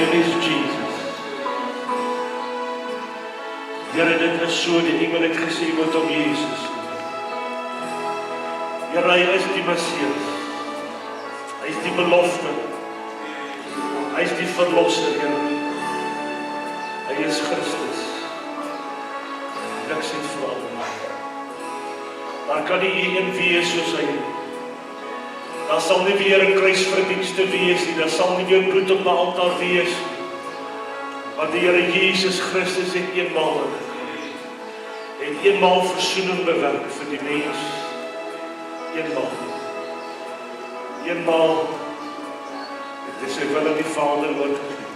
name is Jesus. Here, dit is so, die engel het gesê met hom Jesus. Here, hy is die Messias. Hy is die belofte. Hy is die verlosser, Here. Hy is Christus. Niks het verander. Daar kan nie een wees soos hy. Daar sal nie weer 'n kruisverdienste wees nie. Daar sal nie weer bloed op 'n altaar wees. Want die Here Jesus Christus het eenmaal versoening bewerk vir die mens. Eenmaal het hy sy wil aan die Vader oorgegee.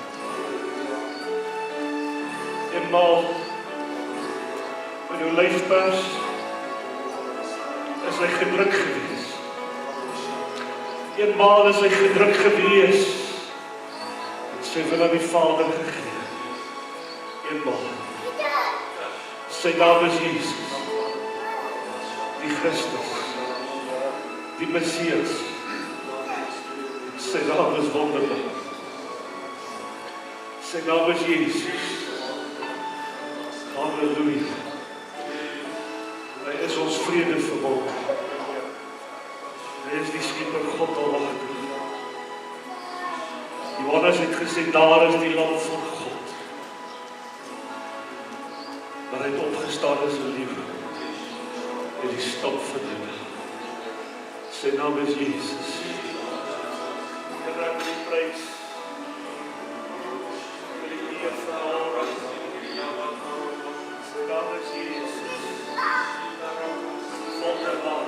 Eenmaal met jou lyfpers is hy gedruk gewees. Eenmaal is hy gedruk gewees. Sy wil aan die Vader gegee. Eenmaal. Sy naam is Jesus. Die Christus. Die Messias. Sy naam is wonderlik. Sy naam is Jesus. Halleluja. Hy is ons vrede verbond. Hy is die skepper God almagtig. Johannes het gesê, daar is die lam van God. Maar hy het opgestaan as 'n lewe. En die stap van die sy naam is Jesus. Here, ek wil die prys. Ek wil die eer verhaal. Sy naam is Jesus. Wonderbaar.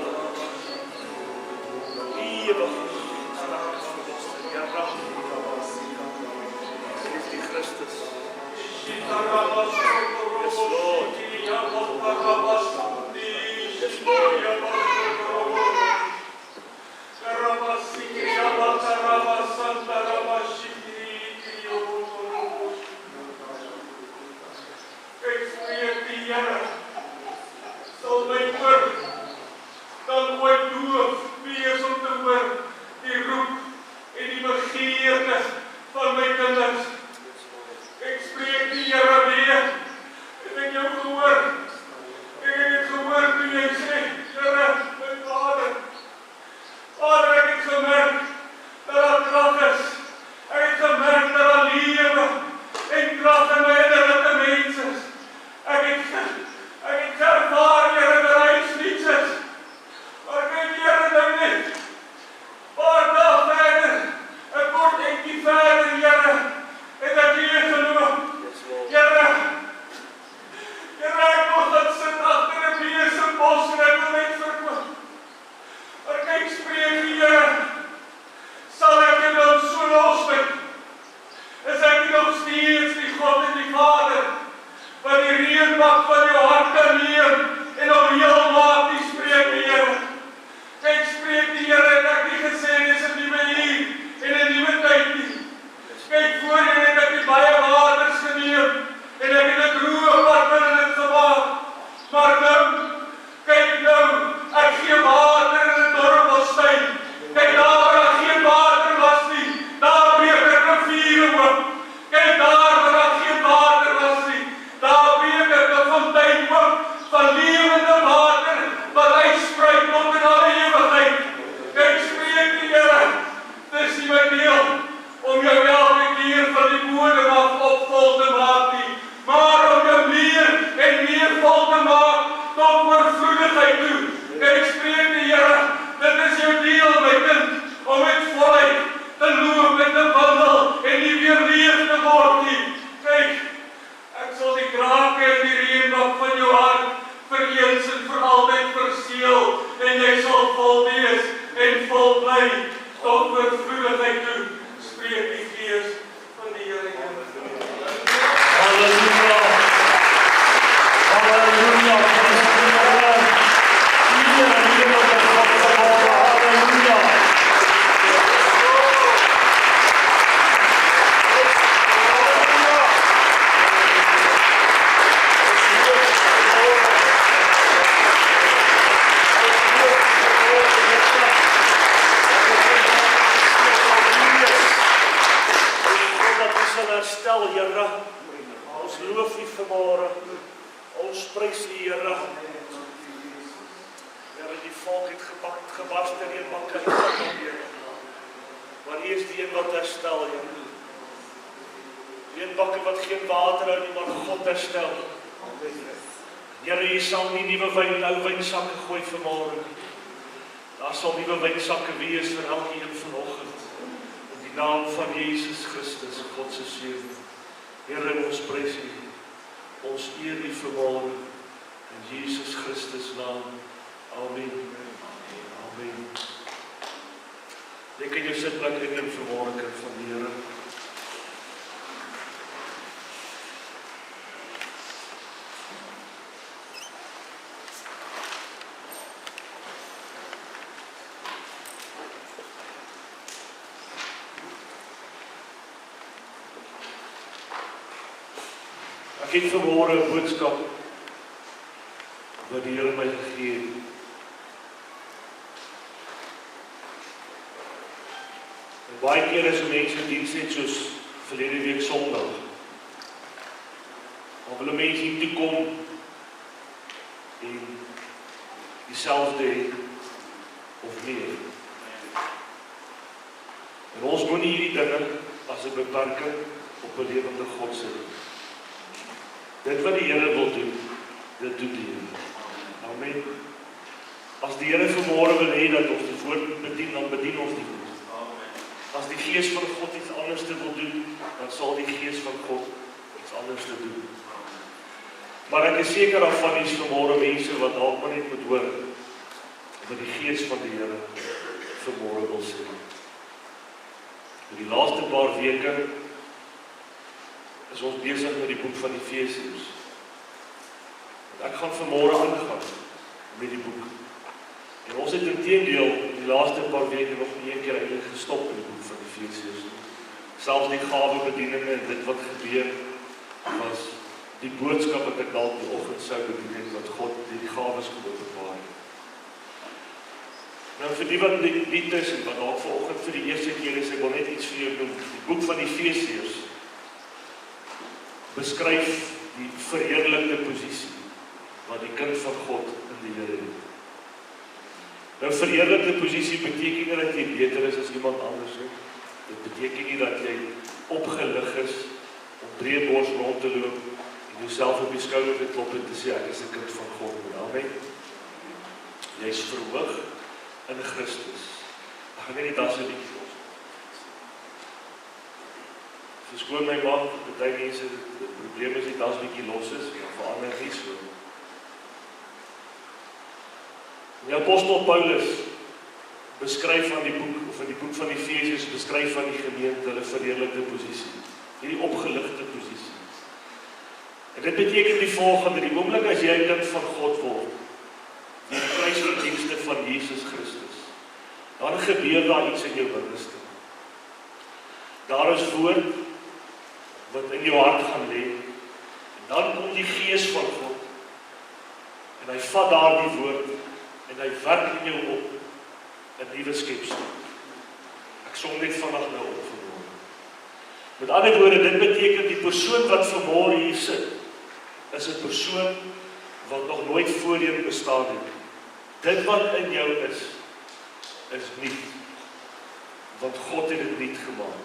Ewig. Is die Christus. Yes, Lord. Yes, Lord. Ek spreek die Here, sal my woord dan ooit doof wees om te hoor die roep en die begeerte van my kinders. Ek spreek die Here weer, en ek jou gehoor. Ek het dit gehoor toe jy sê, Here, my Vader. Vader, ek het gemerk dat daar krag is. Ek het gemerk dat daar lewe en krag in my innerlike mens is. Ek het ervaar, Here, dat hy niets is. Maar kyk, Here, nou net. Paar dae verder, 'n kort entjie verder, Here, het ek hier geloop. Here, ek moes dat sit agter 'n besembos en ek wil net verkoop. Maar kyk, spreek die Here, sal ek jou dan so losbid? Is ek nog steeds die God en die Vader, wat die reënbak van jou hart kan neem en hom heel maak, die spreek die Here. Kyk, spreek die Here, en ek nie gesê, dis 'n nuwe uur en 'n nuwe tyd nie. Kyk, voorheen het ek die baie waters geneem, en ek het 'n droë pad binne dit gemaak. Maar nou, kyk nou, ek gee water in 'n dorpelstein. Kyk, daar waar daar geen water was nie, daar breek ek 'n rivier oop. Kyk, daar waar daar geen water was nie, daar breek ek 'n fontein oop van lewende water, wat uitspruit tot in alle ewigheid. Kyk, spreek die Here, dis nie my deel om jou elke keer van die bodem af op vol te maak nie, maar om jou meer en meer vol te maak tot oorvloedigheid toe. Kyk, spreek die Here, dit is jou deel, my kind, om met volheid te loop en te wandel en nie weer leeg te word nie. Kyk, ek sal die krake en die reënbak van jou hart vir eens en vir altyd verseël, en jy sal vol wees en vol bly tot oorvloedigheid toe. Spreek die Gees van die Here. Halleluja. Halleluja. stel, Here. Ons loof U vanmôre. Ons prys U, Here. Here, die volk het gebarste reënbakke. Maar U is die een wat herstel, Here. Reënbakke wat geen water hou nie, maar God herstel. Here, U sal nie nuwe ou wynsakke gooi vanmôre nie. Daar sal nuwe wynsakke wees vir elkeen vanoggend. In die naam van Jesus Christus, God se seun. Here, ons prys U. Ons eer U vanmôre in Jesus Christus naam. Amen. Amen. Jy kan jou sitplek inneem vanmôre, kind van die Here. Ek het vanmôre 'n boodskap wat die Here my gegee het. En baie keer as mense diens het soos verlede week Sondag, dan wil mense hier toe kom en dieselfde hê of meer. En ons moet nie hierdie dinge as 'n beperking op 'n lewende God sit. Dit wat die Here wil doen, dit doen die Here. Amen. As die Here vanmôre wil hê dat ons die woord bedien, dan bedien ons die woord. As die Gees van God iets anders te wil doen, dan sal die Gees van God iets anders te doen. Maar ek is seker daarvan is vanmôre mense wat dalk maar net moet hoor wat die Gees van die Here vanmôre wil sê. In die laaste paar weke is ons besig met die boek van Efesiërs. Ek gaan vanmôre aangaan met die boek. En ons het inteendeel die laaste paar weke nog nie een keer eintlik gestop met die boek van Efesiërs. Selfs die gawebedieninge en dit wat gebeur was die boodskap wat ek dalk die oggend sou bedien het, dat God die gawes geopenbaar het. Nou vir die wat nie tussen, wat dalk vanoggend vir die eerste keer is, ek wil net iets vir jou doen. Die boek van Efesiërs beskryf die verheerlikte posisie wat die kind van God in die Here het. Nou verheerlikte posisie beteken nie dat jy beter is as iemand anders nie. Dit beteken nie dat jy opgelig is om breëbors rond te loop en jouself op die skouer te klop en te sê ek is 'n kind van God. Amen. Jy is verhoog in Christus. Ek gaan net die dasse bietjie los. Verskoon my man, baie mense, die probleem is die das bietjie los is, en verander nie so. Die apostel Paulus beskryf van die boek, of in die boek van Efesiërs beskryf van die gemeente, hulle verheerlikte posisie, hierdie opgeligte posisie. En dit beteken die volgende, die oomblik as jy 'n kind van God word, die kruisverdienste van Jesus Christus, dan gebeur daar iets in jou binneste. Daar is woord wat in jou hart gaan lê, en dan kom die Gees van God, en hy vat daardie woord, en hy werk in jou op, 'n nuwe skepsel. Ek som net vandag nou op vanmôre. Met ander woorde, dit beteken die persoon wat vanmôre hier sit, is 'n persoon wat nog nooit voorheen bestaan het. Dit wat in jou is nuut, want God het dit nuut gemaak.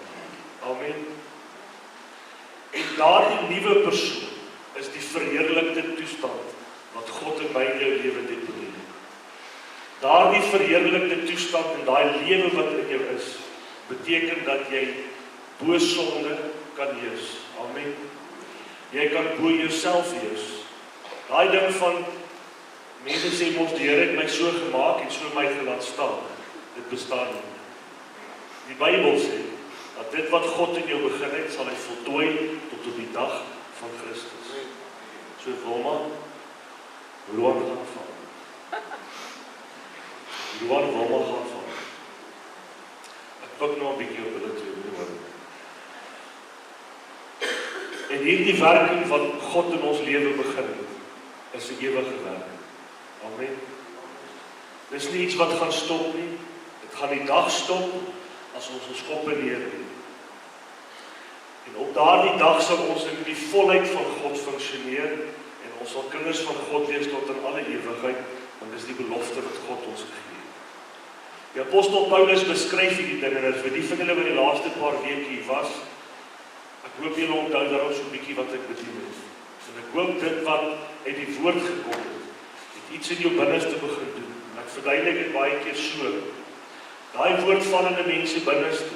Amen. En daardie nuwe persoon is die verheerlikte toestand wat God in my en jou lewe deponeer. Daardie verheerlikte toestand en daai lewe wat in jou is, beteken dat jy bo sonde kan heers. Amen. Jy kan bo jouself heers. Daai ding van mense sê mos die Here het my so gemaak en so my gelaat staan. Dit bestaan nie. Die Bybel sê dat dit wat God in jou begin het, sal hy voltooi tot op die dag van Christus. So Wilma, Roan gaan val. Roan Wilma gaan val. Ek pik nou 'n bietjie op hulle twee. En hierdie werking wat God in ons lewe begin het, is 'n ewige werk. Amen. Dis nie iets wat gaan stop nie. Dit gaan die dag stop as ons ons koppe neerlê. En op daardie dag sal ons in die volheid van God funksioneer en ons sal kinders van God wees tot in alle ewigheid, want dis die belofte wat God ons gegee het. Die apostel Paulus beskryf hierdie dinge, en vir die van julle wat die laaste paar weke hier was, ek hoop julle onthou daarom so 'n bietjie wat ek bedoel het. En ek hoop dit wat uit die woord gekom het iets in jou binneste begin doen. En ek verduidelik dit baie keer so. Daai woord val in 'n mens se binneste.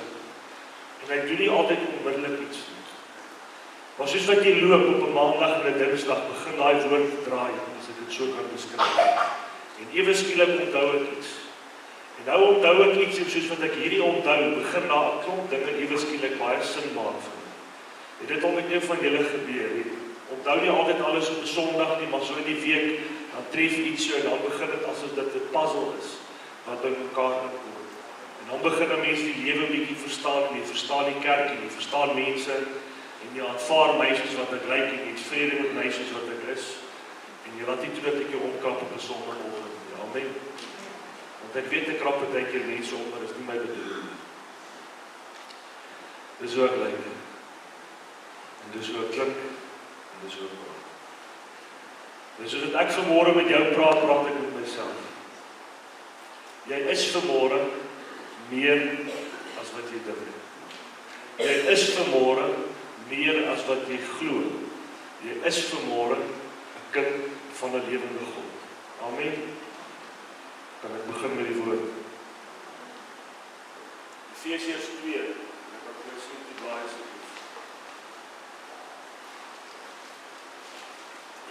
En hy doen nie altyd onmiddellik iets nie. Maar soos wat jy loop op 'n maandag en 'n dinsdag, begin daai woord draai, as ek dit so kan beskryf. En ewe skielik onthou ek iets. En nou onthou ek iets, en soos wat ek hierdie onthou, begin daar 'n klomp dinge ewe skielik baie sin maak vir my. Het dit al met een van julle gebeur? Onthou nie altyd alles op 'n Sondag nie, maar so in die week, dan tref iets so, en dan begin dit asof dit 'n puzzle is, wat by mekaar kom. En dan begin 'n mens die lewe bietjie verstaan, en jy verstaan die kerk, en jy verstaan mense, en jy aanvaar my soos wat ek lyk, en jy het vrede met my soos wat ek is, en jy laat nie toe dat ek jou omkap op 'n Sondagoggend. Amen. Want ek weet ek krap baie keer mense om, maar dis nie my bedoeling. Dis hoe ek lyk. En dis hoe ek klink, en dis hoe ek praat. En soos ek vanmôre met jou praat, praat ek met myself. Jy is vanmôre meer as wat jy dink. Jy is vanmôre meer as wat jy glo. Jy is vanmôre 'n kind van 'n lewende God. Amen. Kan ek begin met die woord? Efesiërs 2. Ek het gesien die blaai se.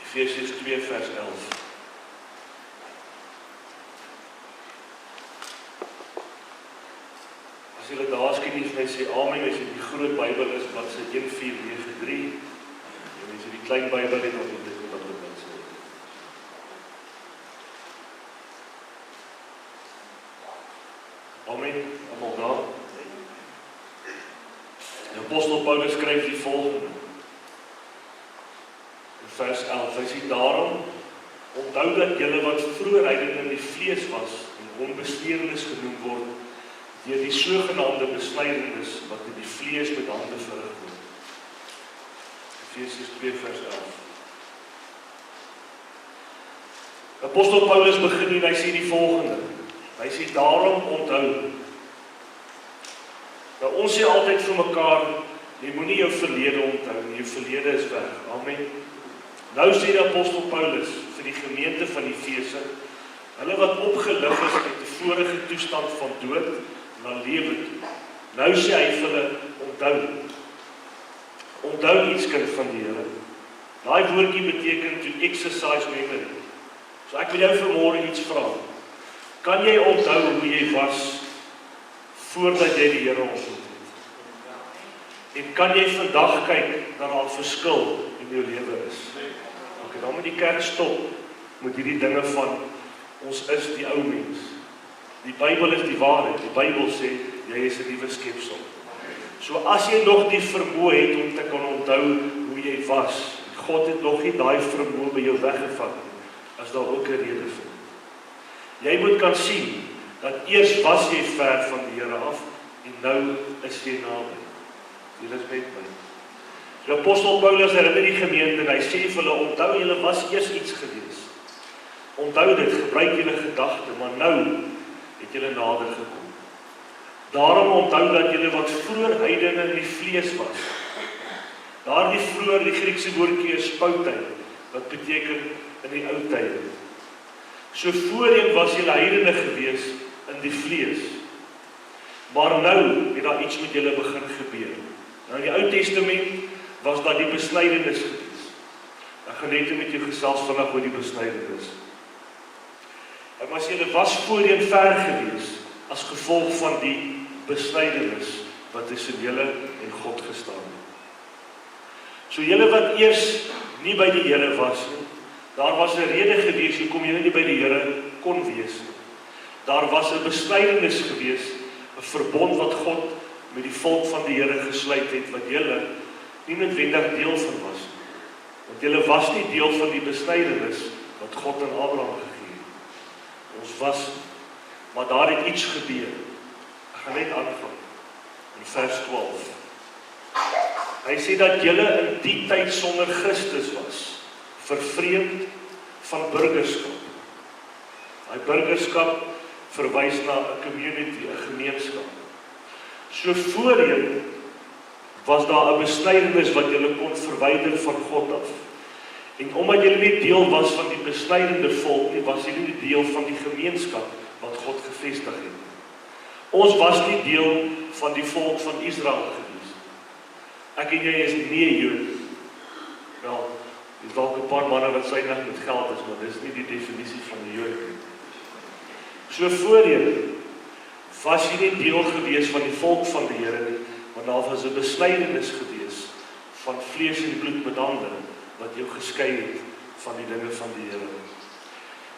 Efesiërs 2 vers 11. As julle daar skien nie vir my sê amen, as jy die groot Bybel is, bladsy 1493, en as jy die klein Bybel het, dan weet ek wat dit is. Amen, almal daar. Die apostel Paulus skryf die volgende. In vers 11, hy sê daarom, onthou dat julle wat vroeër heidene in die vlees was, en onbesteernis genoem word, deur die sogenaamde besnydenis wat in die vlees met hande verrig word. Efesiërs 2 vers 11. Apostel Paulus begin hier, hy sê die volgende. Hy sê daarom onthou. Nou ons sê altyd vir mekaar, jy moenie jou verlede onthou nie, jou verlede is weg. Amen. Nou sê die apostel Paulus vir die gemeente van Efese, hulle wat opgelig is uit die vorige toestand van dood na lewe toe. Nou sê hy vir hulle, onthou. Onthou iets, kind van die Here. Daai woordjie beteken to exercise memory. So ek wil jou vanmôre iets vra. Kan jy onthou hoe jy was voordat jy die Here ontmoet het? En kan jy vandag kyk dat daar 'n verskil in jou lewe is? Okay, dan moet die kerk stop met hierdie dinge van ons is die ou mens. Die Bybel is die waarheid. Die Bybel sê jy is 'n nuwe skepsel. So as jy nog die vermoë het om te kan onthou hoe jy was, God het nog nie daai vermoë by jou weggevat nie, as daar ook 'n rede vir. Jy moet kan sien dat eers was jy ver van die Here af en nou is jy naby. Julle is met my. Die apostel Paulus herinner die gemeente en hy sê vir hulle, onthou julle was eers iets gewees. Onthou dit, gebruik julle gedagte, maar nou het julle nader gekom. Daarom onthou dat julle wat vroeër heidene in die vlees was. Daardie vroeër, die Griekse woordjie is spoutyn, wat beteken in die ou tye. So voorheen was julle heidene gewees in die vlees. Maar nou het daar iets met julle begin gebeur. Nou in die Ou Testament was daar die besnydenis gewees. Ek gaan net met jou gesels vandag oor die besnydenis. En as julle was voorheen ver gewees as gevolg van die besnydenis wat tussen julle en God gestaan het. So julle wat eers nie by die Here was nie, daar was 'n rede gewees hoekom julle nie by die Here kon wees nie. Daar was 'n besnydenis gewees, 'n verbond wat God met die volk van die Here gesluit het, wat julle nie noodwendig deel van was nie. Want julle was nie deel van die besnydenis wat God aan Abraham gegee het. Ons was, maar daar het iets gebeur. Ek gaan net aanvang in vers 12. Hy sê dat julle in die tyd sonder Christus was, vervreemd van burgerskap. Daai burgerskap verwys na 'n community, 'n gemeenskap. So voorheen was daar 'n besnydenis wat julle kon verwyder van God af. En omdat julle nie deel was van die besnydende volk nie, was julle nie deel van die gemeenskap wat God gevestig het. Ons was nie deel van die volk van Israel gewees. Ek en jy is nie 'n Jood. Wel, dis dalk 'n paar manne wat synig met geld is, maar dis nie die definisie van 'n Jood nie. So voorheen was jy nie deel gewees van die volk van die Here nie, maar daar was 'n besnydenis gewees van vlees en bloed met hande wat jou geskei het van die dinge van die Here.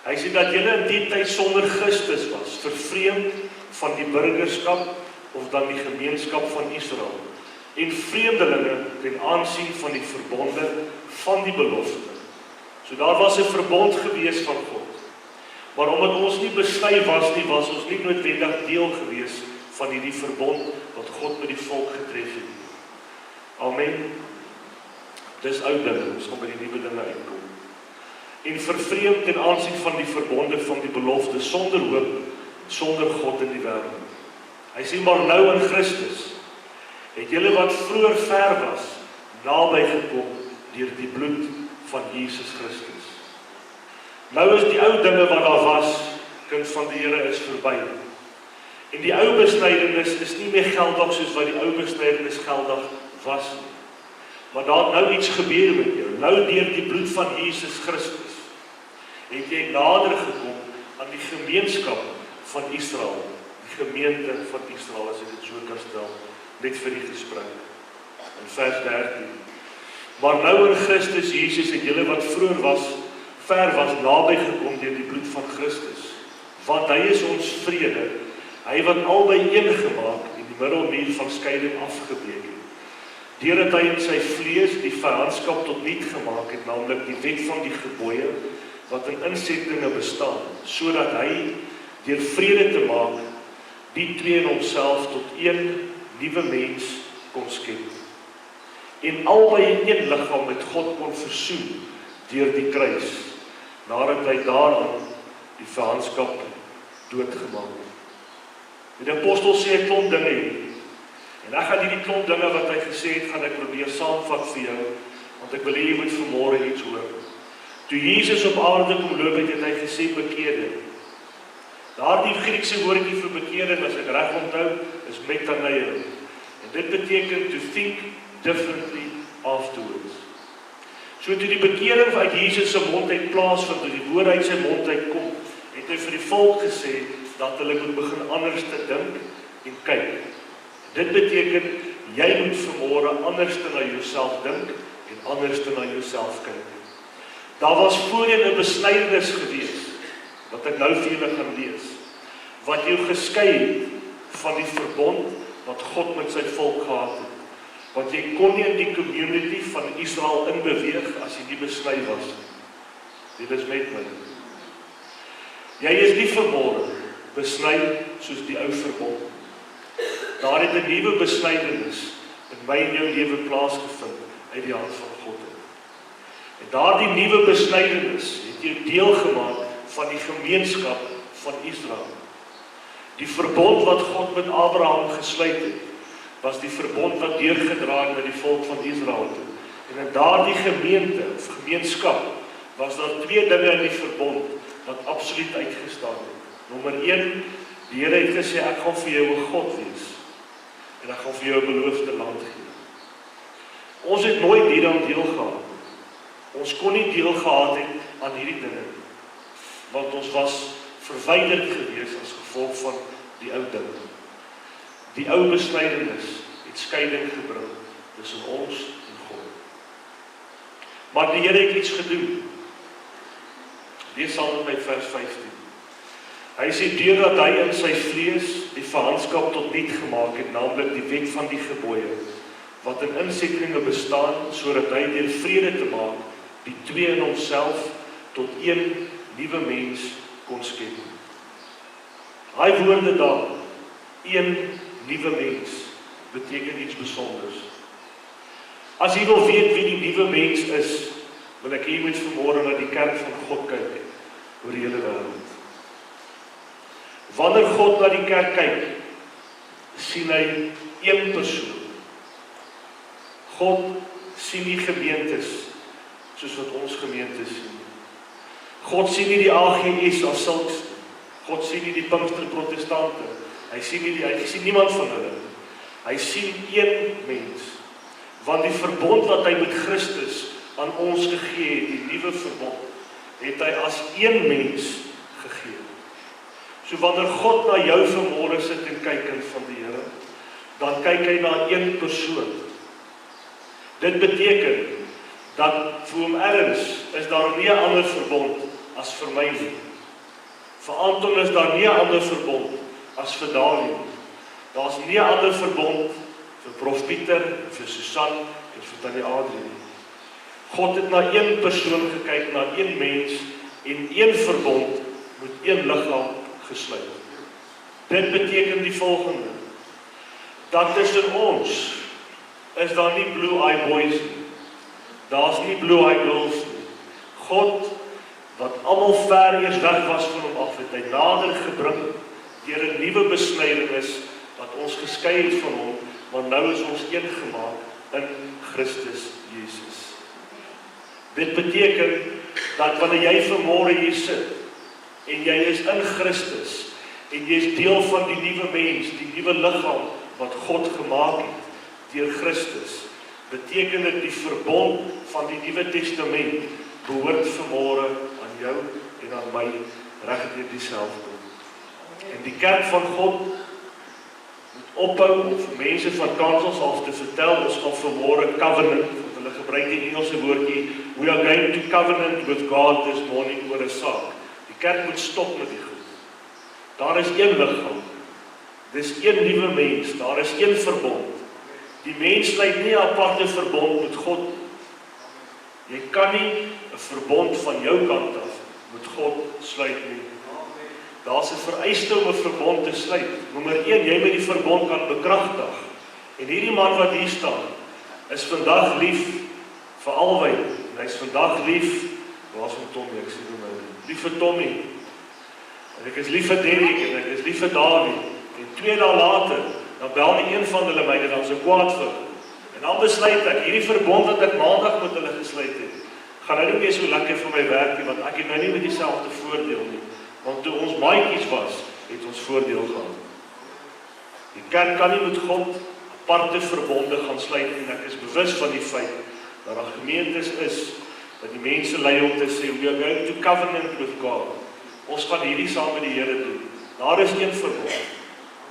Hy sê dat julle in die tyd sonder Christus was, vervreemd van die burgerskap of dan die gemeenskap van Israel en vreemdelinge ten aansien van die verbonde van die belofte. So daar was 'n verbond gewees van God. Maar omdat ons nie besny was nie, was ons nie noodwendig deel gewees van hierdie verbond wat God met die volk getref het. Amen. Dis ou dinge, ons gaan by die nuwe dinge uitkom. En vervreemd ten aansien van die verbonde van die belofte, sonder hoop, sonder God in die wêreld. Hy sê maar nou in Christus, het julle wat vroeër ver was, naby gekom deur die bloed van Jesus Christus. Nou is die ou dinge wat daar was, kind van die Here, is verby. En die ou besnydenis is nie meer geldig soos wat die ou besnydenis geldig was nie. Maar daar het nou iets gebeur met jou. Nou deur die bloed van Jesus Christus het jy nader gekom aan die gemeenskap van Israel, die gemeente van Israel, as ek dit so kan stel, net vir die gesprek. In vers 13. Maar nou in Christus Jesus het julle wat vroeër was, ver was, naby gekom deur die bloed van Christus. Want hy is ons vrede, hy wat albei een gemaak en die middelmuur van skeiding afgebreek het. Deurdat hy in sy vlees die vyandskap tot niet gemaak het, naamlik die wet van die gebooie, wat in insettinge bestaan, sodat hy, deur vrede te maak, die twee in homself tot een nuwe mens kon skep. En albei in een liggaam met God kon versoen, deur die kruis, nadat hy daaraan die vyandskap doodgemaak het. Die apostel sê 'n klomp dinge hier. En ek gaan hierdie klomp dinge wat hy gesê het, gaan ek probeer saamvat vir jou, want ek wil hê jy moet vanmôre iets hoor. Toe Jesus op aarde kom loop het, het hy gesê bekeerde. Daardie Griekse woordjie vir bekeerde, as ek reg onthou, is metanoia. En dit beteken to think differently afterwards. So toe die bekering uit Jesus se mond uit plaasvind, toe die woord uit sy mond uit kom, het hy vir die volk gesê dat hulle moet begin anders te dink en kyk. Dit beteken, jy moet vanmôre anders na jouself dink en anders na jouself kyk. Daar was voorheen 'n besnydenis gewees, wat ek nou vir julle gaan lees, wat jou geskei het van die verbond wat God met sy volk gehad het. Want jy kon nie in die community van Israel inbeweeg as jy nie besny was. Dit is met my. Jy is nie vanmôre besny soos die ou verbond. Daar het 'n nuwe besnydenis in my en jou lewe plaasgevind uit die hand van God. En daardie nuwe besnydenis het jou deel gemaak van die gemeenskap van Israel. Die verbond wat God met Abraham gesluit het, was die verbond wat deurgedra het na die volk van Israel toe. En in daardie gemeente of gemeenskap was daar twee dinge in die verbond wat absoluut uitgestaan het. Nommer 1, die Here het gesê ek gaan vir jou 'n God wees en ek gaan vir jou 'n beloofde land gee. Ons het nooit hieraan deel gehad. Ons kon nie deel gehad het aan hierdie dinge, want ons was verwyderd gewees as gevolg van die ou ding. Die ou besnydenis het skeiding gebring tussen ons en God. Maar die Here het iets gedoen. Lees saam met my vers 15. Hy sê, deurdat hy in sy vlees die vyandskap tot niet gemaak het, naamlik die wet van die gebooie, wat in insettinge bestaan, sodat hy deur vrede te maak, die twee in homself tot een nuwe mens kon skep. Daai woorde daar, een nuwe mens, beteken iets besonders. As jy wil weet wie die nuwe mens is, wil ek hê jy moet vanmôre na die kerk van God kyk oor die hele wêreld. Wanneer God na die kerk kyk, sien hy een persoon. God sien nie gemeentes soos wat ons gemeentes sien. God sien nie die AGS as sulks. God sien nie die Pinkster Protestante. Hy sien niemand van hulle. Hy sien een mens. Want die verbond wat hy met Christus aan ons gegee het, die nuwe verbond, het hy as een mens gegee. So wanneer God na jou vanmôre sit en kyk kind van die Here, dan kyk hy na een persoon. Dit beteken dat vir hom erns is daar nie 'n ander verbond as vir my nie. Vir Anton is daar nie 'n ander verbond as vir Daniel. Daar's nie 'n ander verbond vir Prof Pieter, vir Susan en vir Tannie Adrie nie. God het na een persoon gekyk, na een mens en een verbond met een liggaam gesluit. Dit beteken die volgende: dat tussen ons is daar nie blue-eye boys nie. Daar's nie blue-eye girls nie. God, wat almal ver eers weg was van hom af, het hy nader gebring deur 'n nuwe besnydenis wat ons geskei het van hom, maar nou is ons een gemaak in Christus Jesus. Dit beteken dat wanneer jy vanmôre hier sit en jy is in Christus en jy is deel van die nuwe mens, die nuwe liggaam wat God gemaak het deur Christus, beteken dit die verbond van die Nuwe Testament behoort vanmôre aan jou en aan my reg deur dieselfde. En die kerk van God moet ophou om vir mense van kansels af te vertel, ons gaan vanmôre covenant, want hulle gebruik die Engelse woordjie, we are going to covenant with God this morning oor 'n saak. Die kerk moet stop met die goed. Daar is een liggaam. Dis een nuwe mens, daar is een verbond. Die mens sluit nie 'n aparte verbond met God. Jy kan nie 'n verbond van jou kant af met God sluit nie. Daar's 'n vereiste om 'n verbond te sluit. Nommer 1, jy moet die verbond kan bekragtig. En hierdie man wat hier staan, is vandag lief vir Alwyn. Hy's vandag lief, waar's van Tommy, ek sê hom nou, lief vir Tommy. En ek is lief vir Derek en ek is lief vir Dawie. En 2 dae later, dan bel nie een van hulle my en dan so kwaad vir. En dan besluit ek, hierdie verbond wat ek maandag met hulle gesluit het, gaan nou nie meer so lekker vir my werk nie, want ek het nou nie met dieselfde voordeel nie. Want toe ons maatjies was, het ons voordeel gehad. Die kerk kan nie met God aparte verbonde gaan sluit en ek is bewus van die feit dat daar gemeentes is dat die mense lei om te sê, we are going to covenant with God. Ons gaan hierdie saam met die Here doen. Daar is een verbond.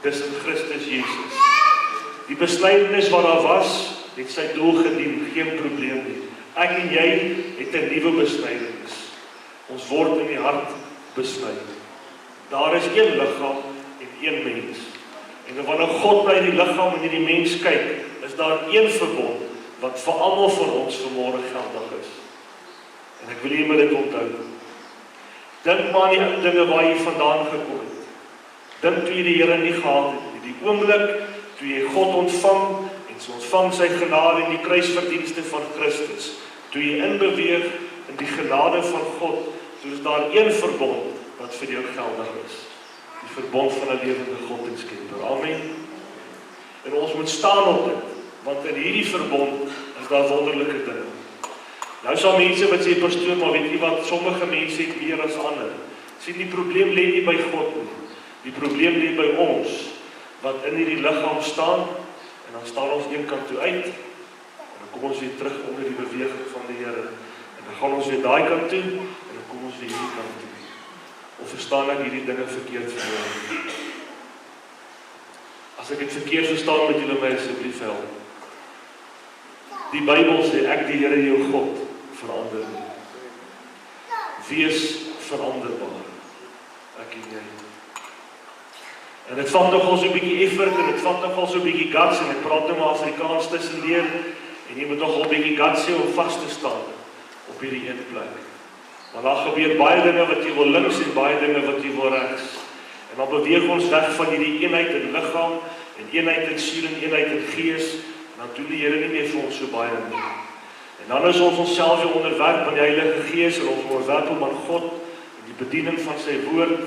Dis in Christus Jesus. Die besnydenis wat daar was, het sy doel gedien, geen probleem nie. Ek en jy het 'n nuwe besnydenis. Ons word in die hart besny. Daar is een liggaam en een mens. En wanneer God na die liggaam en hierdie mens kyk, is daar een verbond wat vir almal van ons vanmôre geldig is. En ek wil jy moet dit onthou. Dink maar aan die ou dinge waar jy vandaan gekom het. Dink toe jy die Here nie gehad het nie. Die oomblik toe jy God ontvang en sy ontvang sy genade en die kruisverdienste van Christus. Toe jy inbeweeg in die genade van God, toe is daar een verbond wat vir jou geldig is. Die verbond van 'n lewende God en Skepper. Amen. En ons moet staan op dit, want in hierdie verbond is daar wonderlike dinge. Nou sal mense wat sê, pastoor, maar weet jy wat, sommige mense het meer as ander. Sien, die probleem lê nie by God nie. Die probleem lê by ons, wat in hierdie liggaam staan, en dan staan ons een kant toe uit, en dan kom ons weer terug onder die beweging van die Here. En dan gaan ons weer daai kant toe, en dan kom ons weer hierdie kant toe. Of verstaan ek hierdie dinge verkeerd vanmôre? As ek dit verkeerd verstaan, moet julle my asseblief help. Die Bybel sê, ek die Here jou God verander nie. Wees veranderbaar, ek en jy. En dit vat nogal so 'n bietjie effort en dit vat nogal so 'n bietjie guts en ek praat nou maar Afrikaans tussenleer en jy moet nogal 'n bietjie guts hê om vas te staan op hierdie een plek. Want daar gebeur baie dinge wat jy wil links en baie dinge wat jy wil regs. En dan beweeg ons weg van hierdie eenheid in liggaam en eenheid in siel en eenheid in gees dan doen die Here nie meer vir ons so baie nie. En dan is ons onsself weer onderwerp aan die Heilige Gees en ons onderwerp hom aan God en die bediening van sy woord,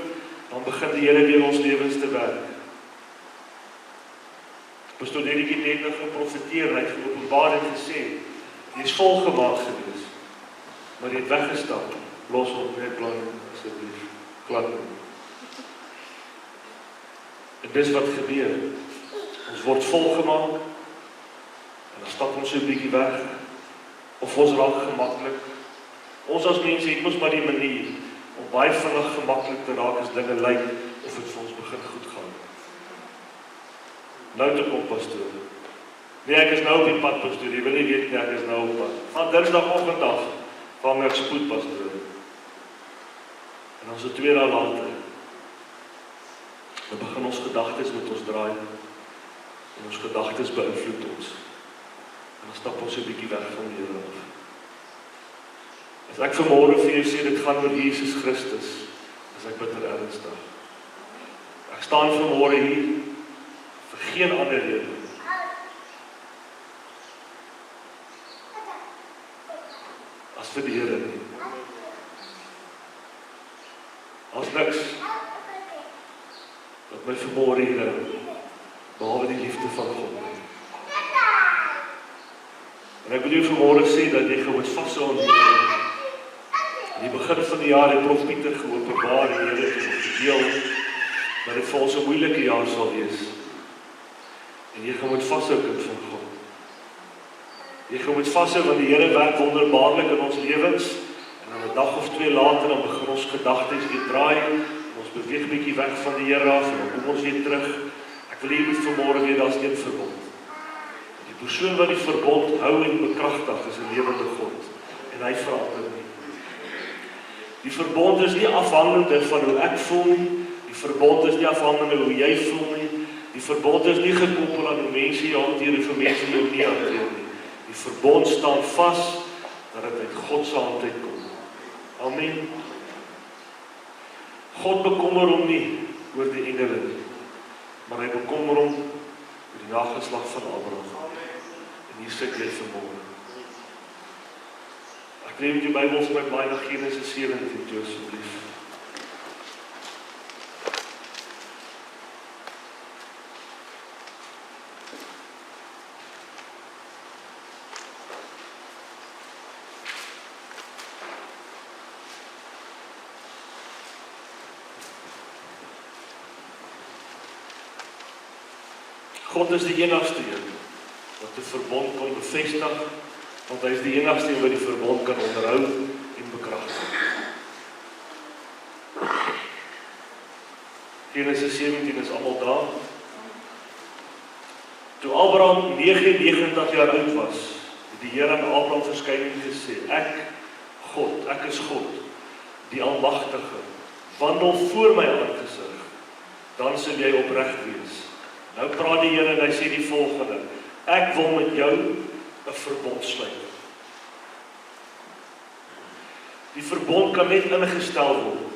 dan begin die Here weer ons lewens te werk. Pastoor Derrick het net nog geprofeteer en hy het geopenbaar en gesê, jy is volgemaak gewees, maar jy het weggestap, los op net plan, asseblief, glad nie. En dis wat gebeur, ons word volgemaak, en dan stap ons so 'n bietjie weg, of ons raak gemaklik. Ons as mense het mos maar die manier, om baie vinnig gemaklik te raak as dinge lyk, of het vir ons begin goed gaan. Nou te kom, pastoor. Nee, ek is nou op die pad, pastoor. Jy wil nie weet nie, ek is nou op pad. Van Dinsdagoggend af, vang ek spoed, pastoor. En dan so 2 dae later, dan begin ons gedagtes met ons draai, en ons gedagtes beïnvloed ons. En dan stap ons so 'n bietjie weg van die Here af. As ek vanmôre vir jou sê, dit gaan oor Jesus Christus, is ek bitter ernstig. Ek staan vanmôre hier, vir geen ander rede. As vir die Here nie. As niks, wat my vanmôre hier hou, behalwe die liefde van God. En ek wil jou vanmôre sê, dat jy moet vashou aan die Here. In die begin van die jaar het Prof Pieter geopenbaar en die Here het gedeel, dat dit vir ons 'n moeilike jaar sal wees. En jy moet vashou, kind van God. Jy moet vashou, want die Here werk wonderbaarlik in ons lewens, en dan 'n dag of 2 later, dan begin ons gedagtes weer draai, en ons beweeg bietjie weg van die Here af, en dan kom ons weer terug. Ek wil hier vanmôre weer, daar's een verbond. Die persoon wat die verbond hou en bekragtig, is 'n lewende God, en hy verander nie. Die verbond is nie afhangende van hoe ek voel nie, die verbond is nie afhangende hoe jy voel nie, die verbond is nie gekoppel aan hoe mense jou hanteer en vir mense jou nie hanteer nie. Die verbond staan vas, dat dit uit God se hand uitkom. Amen. God bekommer hom nie oor die engele nie, maar hy bekommer hom oor die nageslag van Abraham. En hier sit jy vanmôre. Ek neem die Bybel vir my blaai na Genesis 17 toe asseblief. God is die enigste een wat die verbond kan bevestig, want hy is die enigste een wat die verbond kan onderhou en bekragtig. Genesis 17 is almal daar. Toe Abraham 99 jaar oud was, het die Here aan Abraham verskyn en gesê, ek is God, die Almagtige, wandel voor my aangesig, dan sal jy opreg wees. Nou praat die Here en hy sê die volgende, ek wil met jou 'n verbond sluit. Die verbond kan net ingestel word,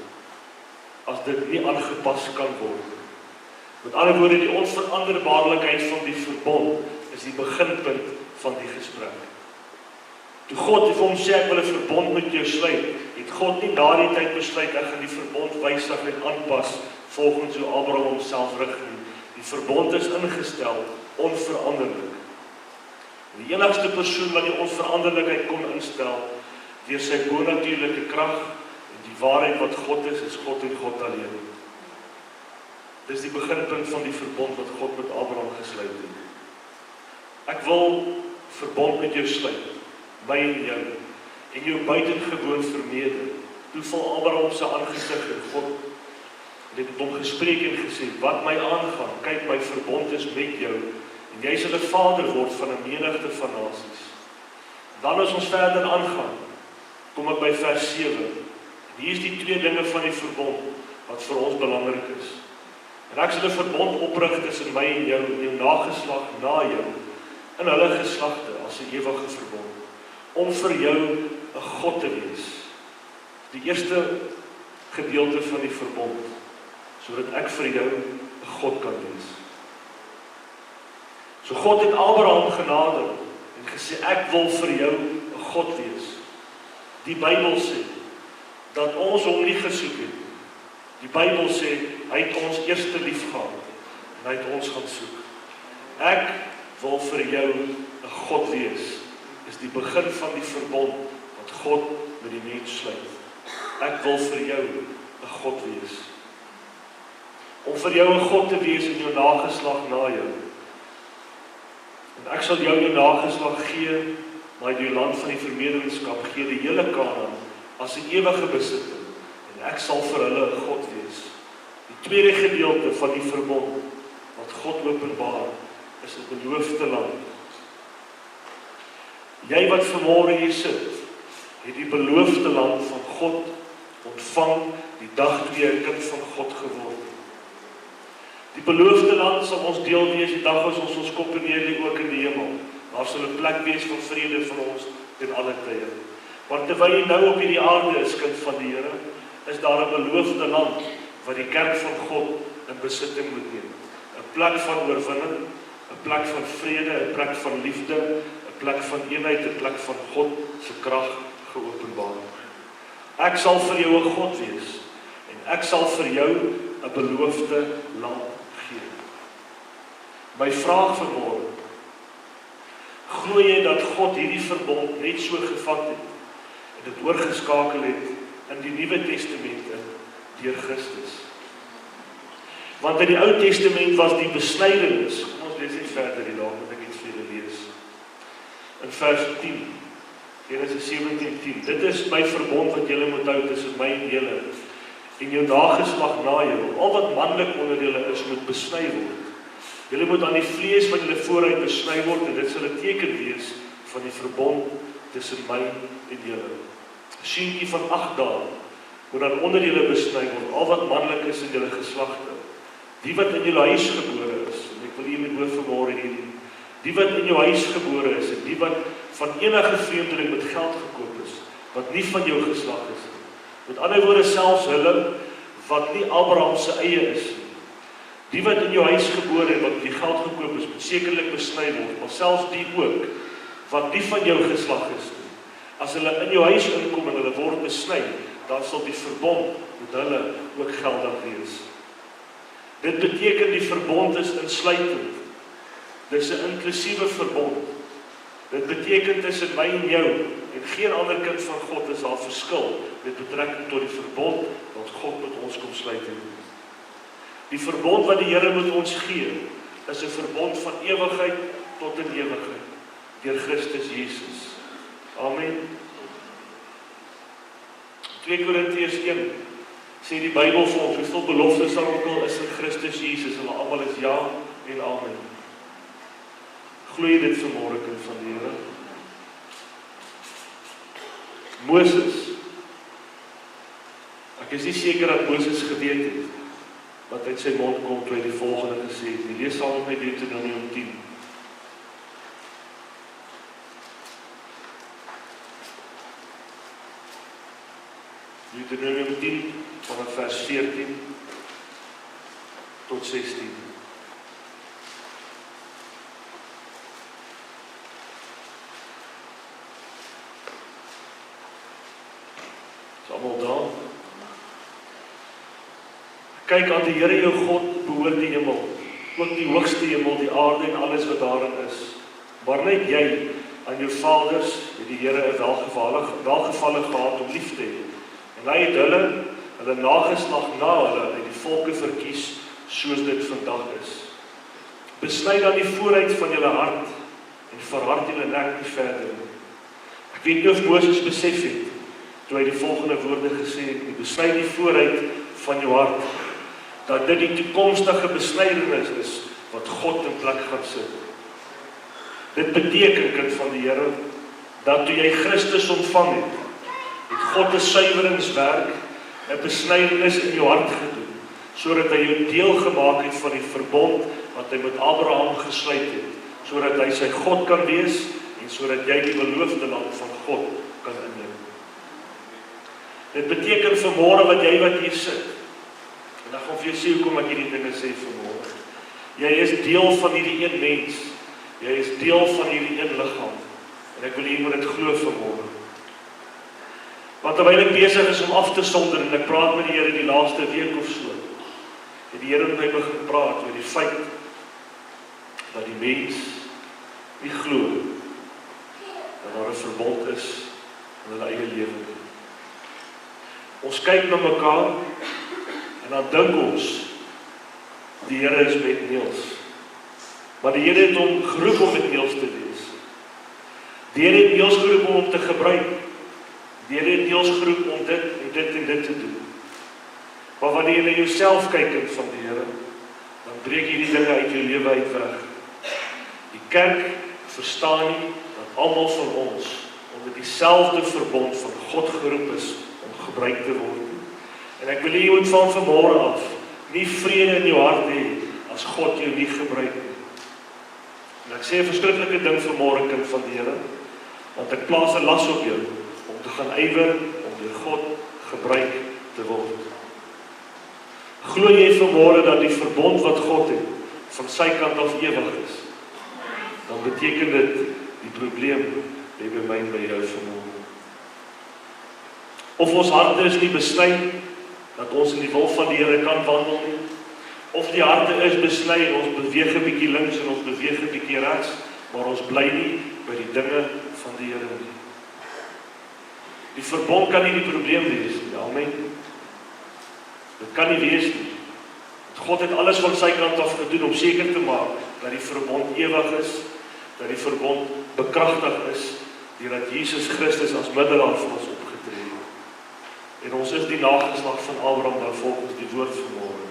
as dit nie aangepas kan word. Met ander woorde, die onveranderbaarlikheid van die verbond, is die beginpunt van die gesprek. Toe God vir hom sê, ek wil 'n verbond met jou sluit, het God nie na die tyd besluit, ek gaan die verbond wysig en aanpas, volgens hoe Abraham homself rig nie. Die verbond is ingestel, onveranderlik. Die enigste persoon wat die onveranderlikheid kon instel, deur sy bonatuurlike krag en die waarheid wat God is God en God alleen. Dis die beginpunt van die verbond wat God met Abraham gesluit het. Ek wil verbond met jou sluit, my en jou buitengewoon vermeerder. Toe val Abraham sy aangesig en God het met hom gespreek en gesê, wat my aangaan, kyk, my verbond is met jou, en jy sal 'n vader word van 'n menigte van nasies. Dan as ons verder aangaan, kom ek by vers 7. En hier is die 2 dinge van die verbond, wat vir ons belangrik is. En ek sal 'n verbond oprig tussen my en jou nageslag na jou, in hulle geslagte, as 'n ewige verbond, om vir jou 'n God te wees. Die eerste gedeelte van die verbond, sodat ek vir jou 'n God kan wees. So God het Abraham genader en gesê, ek wil vir jou 'n God wees. Die Bybel sê, dat ons hom nie gesoek het. Die Bybel sê, hy het ons eerste lief gehad, en hy het ons gaan soek. Ek wil vir jou 'n God wees, is die begin van die verbond, wat God met die mens sluit. Ek wil vir jou 'n God wees. Om vir jou 'n God te wees in jou nageslag na jou. En ek sal jou nageslag gee, maar die land van die vermeerderingskap gee die hele Kanaan as 'n ewige besitting. En ek sal vir hulle 'n God wees. Die tweede gedeelte van die verbond, wat God openbaar, is 'n beloofde land. Jy wat vanmôre hier sit, het die beloofde land van God ontvang die dag toe jy 'n kind van God geword het. Die beloofde land sal ons deel wees die dag as ons koppe neerlê ook in die hemel. Daar sal 'n plek wees van vrede vir ons ten alle tye. Maar terwyl jy nou op hierdie aarde is, kind van die Here, is daar 'n beloofde land wat die kerk van God in besitting moet neem. 'n Plek van oorwinning, 'n plek van vrede, 'n plek van liefde, 'n plek van eenheid, 'n plek van God se krag geopenbaar. Ek sal vir jou 'n God wees en ek sal vir jou 'n beloofde land gee. My vraag vanmôre, glo jy dat God hierdie verbond net so gevat het en dit oorgeskakel het in die Nuwe Testament deur Christus? Want in die Ou Testament was die besnydenis, kom ons lees net verder hier daar, moet ek iets vir julle lees. In vers 10, Genesis 17:10, dit is my verbond wat julle moet hou tussen my en julle, en jou nageslag na jou, al wat manlik onder julle is, moet besny word. Julle moet aan die vlees van julle vooruit besny word, en dit sal 'n teken wees van die verbond tussen my en julle. 'n Seentjie van 8 dae moet dan onder julle besny word, al wat manlik is in julle geslagte. Die wat in julle huis gebore is, en ek wil hier met hoor vanmôre hierdie, die wat in jou huis gebore is, en die wat van enige vreemdeling met geld gekoop is, wat nie van jou geslag is nie. Met ander woorde, selfs hulle wat nie Abraham se eie is nie. Die wat in jou huis gebore en wat met die geld gekoop is, moet sekerlik besny word, maar selfs die ook, wat nie van jou geslag is nie. As hulle in jou huis inkom en hulle word besny, dan sal die verbond met hulle ook geldig wees. Dit beteken die verbond is insluitend. Dit is 'n inklusiewe verbond. Dit beteken tussen my en jou en geen ander kind van God is daar verskil met betrekking tot die verbond wat God met ons kom sluit het. Die verbond wat die Here met ons gee, is 'n verbond van ewigheid tot in ewigheid deur Christus Jesus. Amen. 2 Korintiërs 1 sê die Bybel vir ons, hoeveel beloftes daar ook al is in Christus Jesus, hulle almal is ja en amen. Glo jy dit vanmôre, kind van die Here? Moses. Ek is nie seker dat Moses geweet het wat uit sy mond kom toe hy die volgende gesê het. Die lees saam met my Deuteronomium 10. Deuteronomium 10 vanaf vers 14 tot 16. Is allemaal daar? Kyk, aan die Here jou God behoort die hemel, ook die hoogste hemel, die aarde en alles wat daarin is. Maar net jy aan jou vaders het die Here 'n welgevalle gehad om lief te hê. En hy het hulle nageslag na hulle uit die volke verkies, soos dit vandag is. Besny dan die vooruit van julle hart en verhard julle nek nie verder nie. Ek weet nie of Moses besef het, toe hy die volgende woorde gesê het, besny die vooruit van jou hart, dat dit die toekomstige besnydenis is, wat God in plek gaan sit. Dit beteken, kind van die Here, dat toe jy Christus ontvang het God 'n suiweringswerk, 'n besnydenis in jou hart gedoen, sodat hy jou deel gemaak het van die verbond wat hy met Abraham gesluit het, sodat hy sy God kan wees en sodat jy die beloofde land van God kan inneem. Dit beteken vanmôre wat hier sit, en ek gaan vir jou sê hoekom ek hierdie dinge sê vanmôre. Jy is deel van hierdie een mens Jy is deel van hierdie een liggaam. En ek wil jy moet dit glo vanmôre. Want terwyl ek besig is om af te sonder en ek praat met die Here die laaste week of so, het die Here met my begin praat oor die feit dat die mens nie glo dat daar 'n verbond is in hulle eie lewe nie. Ons kyk na mekaar en dan dink ons die Here is met Niels. Maar die Here het hom geroep om met Niels te wees. Die Here het Niels geroep om hom te gebruik. Die Here het Niels geroep om dit en dit en dit te doen. Maar wanneer jy na jouself kyk kind van die Here, dan breek jy die dinge uit jou lewe uit weg. Die kerk verstaan nie dat almal van ons onder dieselfde verbond van God geroep is om gebruik te word. En ek wil jy moet van vanmôre af nie vrede in jou hart hê as God jou nie gebruik nie. En ek sê 'n verskriklike ding vanmôre kind van die Here, want ek plaas 'n las op jou om te gaan ywer om deur God gebruik te word. Glo jy vanmôre dat die verbond wat God het van sy kant af ewig is? Dan beteken dit die probleem lê by my en by jou vanmôre. Of ons harte is nie besluit dat ons in die wil van die Here kan wandel nie, of die harte is besluit en ons beweeg 'n bietjie links en ons beweeg 'n bietjie regs, maar ons bly nie by die dinge van die Here nie. Die verbond kan nie die probleem wees nie, amen. Dit kan nie wees nie. God het alles van sy kant af gedoen om seker te maak dat die verbond ewig is, dat die verbond bekragtig is, deurdat Jesus Christus as middelaar vir ons opgetree het. En ons is die nageslag van Abraham dan volgens die woord vanmôre.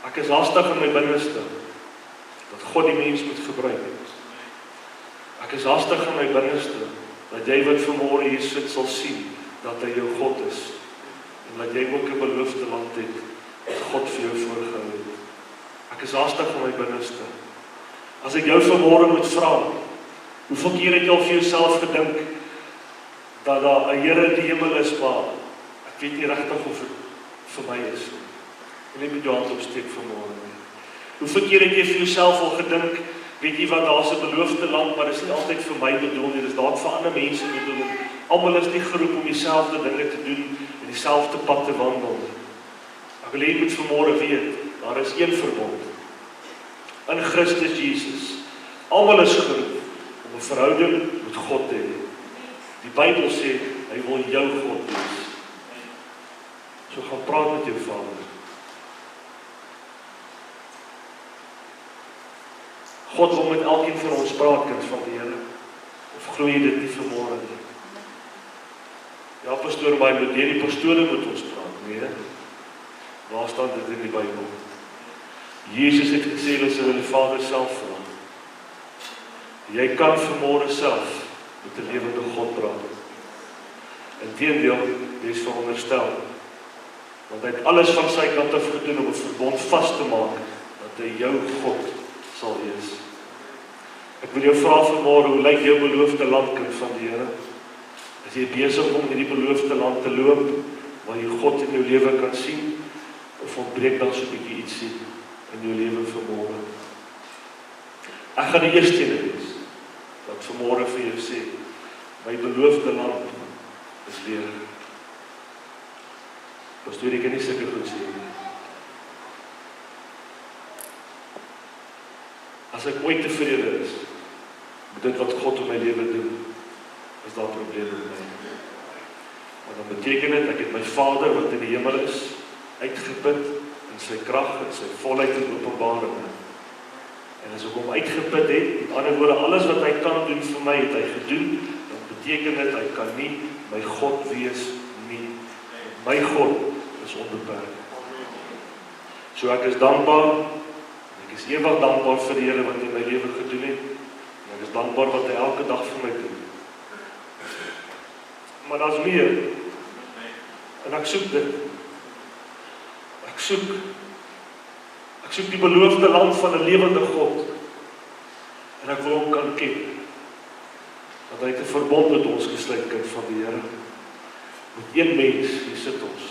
Ek is haastig in my binneste dat God die mens moet gebruik. Ek is haastig in my binneste dat jy wat vanmôre hier sit sal sien dat hy jou God is en dat jy ook 'n beloofde land het wat God vir jou voorgehou het. Ek is haastig in my binneste. As ek jou vanmôre moet vra, hoeveel keer het jy al vir jouself gedink dat daar 'n Here in die hemel is, maar ek weet nie regtig of dit vir my is nie. En jy moet jou hand opsteek vanmôre. Hoeveel keer het jy vir jouself al gedink, weet jy wat, daar's 'n beloofde land, maar dit is nie altyd vir my bedoel nie, dit is dalk vir ander mense bedoel. Almal is nie geroep om dieselfde dinge te doen en dieselfde pad te wandel. Ek wil hê jy moet vanmôre weet, daar is een verbond in Christus Jesus. Almal is geroep om 'n verhouding met God te hê. Die Bybel sê hy wil jou God wees. So gaan praat met jou Vader. God wil met elkeen van ons praat, kind van die Here. Of glo jy dit nie vanmôre nie? Ja, pastoor, maar met die pastore moet ons praat, nee. Waar staan dit in die Bybel? Jesus het gesê, hulle sal die Vader self vra. Jy kan vanmôre self met 'n lewende God praat. Inteendeel, jy is veronderstel, want hy het alles van sy kant af gedoen om 'n verbond vas te maak, dat hy jou God sal wees. Ek wil jou vra vanmôre, hoe lyk jou beloofde land, kind van die Here? Is jy besig om in die beloofde land te loop, waar jy God in jou lewe kan sien, of ontbreek dan so 'n bietjie ietsie in jou lewe vanmôre? Ek gaan die eerste een wees, wat vanmôre vir jou sê, my beloofde land is leeg. Pastoor, ek kan nie sulke goed sê nie. As ek ooit tevrede is met dit wat God in my lewe doen, is daar probleme met my. Maar dan beteken dit, ek het my Vader wat in die hemel is, uitgeput in sy krag en sy volheid en openbaring. En as ek hom uitgeput het, met ander woorde, alles wat hy kan doen vir my, het hy gedoen, dan beteken dit, hy kan nie my God wees nie. My God is onbeperk. So ek is dankbaar, ek is ewig dankbaar vir die Here wat in my lewe gedoen het, en ek is dankbaar wat hy elke dag vir my doen. Maar daar's meer, en ek soek dit. Ek soek die beloofde land van 'n lewende God, en ek wil hom kan ken, dat hy 'n verbond met ons gesluit, kind van die Here. Met een mens, hier sit ons.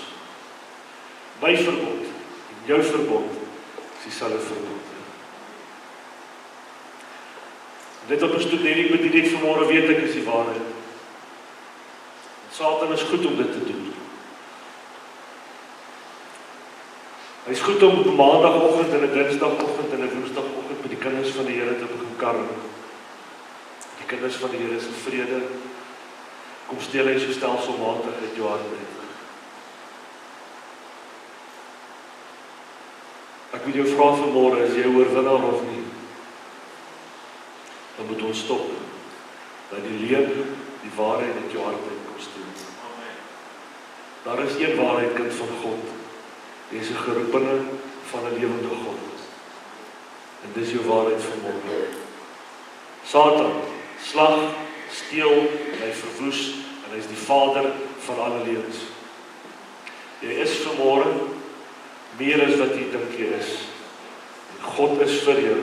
My verbond, en jou verbond, is dieselfde verbond. Net op 'n student bedien ek vanmôre weet ek is die waarheid. Satan is goed om dit te doen. Hy is goed om op 'n maandagoggend en 'n dinsdagoggend en 'n woensdagoggend met die kinders van die Here te begin karring. Die kinders van die Here se vrede kom steel hy so stelselmatig uit jou hart uit. Ek wil jou vra vanmôre, is jy 'n oorwinnaar of nie? Dan moet ons stop. Dat die lewe, die waarheid uit jou hart uit kom steel. Daar is een waarheid, kind van God. Jy is 'n geroepene van 'n lewende God. En dis jou waarheid vanmôre. Satan slag, steel, hy verwoes en hy is die vader van alle lewens. Jy is vanmôre meer as wat jy dink jy is. En God is vir jou,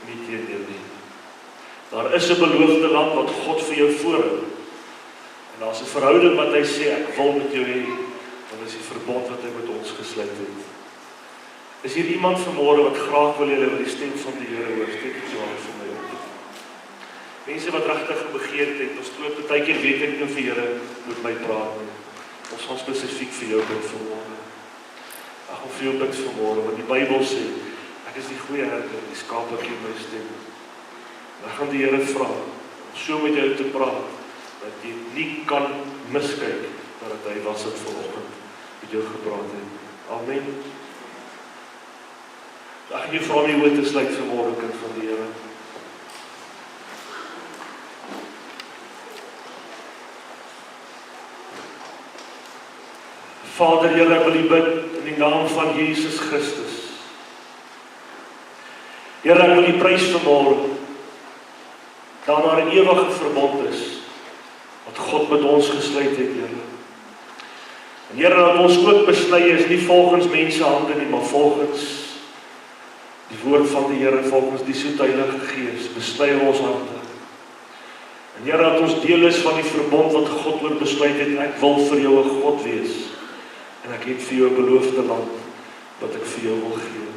nie teenoor nie. Daar is 'n beloofde land wat God vir jou voorhou. En daar's 'n verhouding wat hy sê, ek wil met jou hê. Dan is die verbond wat hy met ons gesluit het. Is hier iemand vanmôre wat graag wil julle die stem van die Here hoor? Steek dit jou hand vir my op. Mense wat regtig begeerd het, ons toe partykeer weet ek nie vir Here moet my praat nie. Ons gaan spesifiek vir jou bid vanmôre. Ag, of vir jou bid vanmôre, want die Bybel sê, ek is die goeie herder, die skape ken my stem. Dan gaan die Here vra om so met jou te praat dat jy nie kan miskyk dat hy was het vanoggend met jou gepraat het. Amen. Ek gaan jou vra om jou oë te sluit vanmôre, kind van die Here. Vader, Here, ek wil U bid in die naam van Jesus Christus. Here, ek wil U prys vanmôre dat daar 'n ewige verbond is wat God met ons gesluit het, Here. En Here, dat ons ook besny is, nie volgens mense hande nie, maar volgens die woord van die Here, volgens die soet Heilige Gees, besny ons harte. En Here, dat ons deel is van die verbond wat God oor besluit het, ek wil vir jou 'n God wees. En ek het vir jou 'n beloofde land wat ek vir jou wil gee.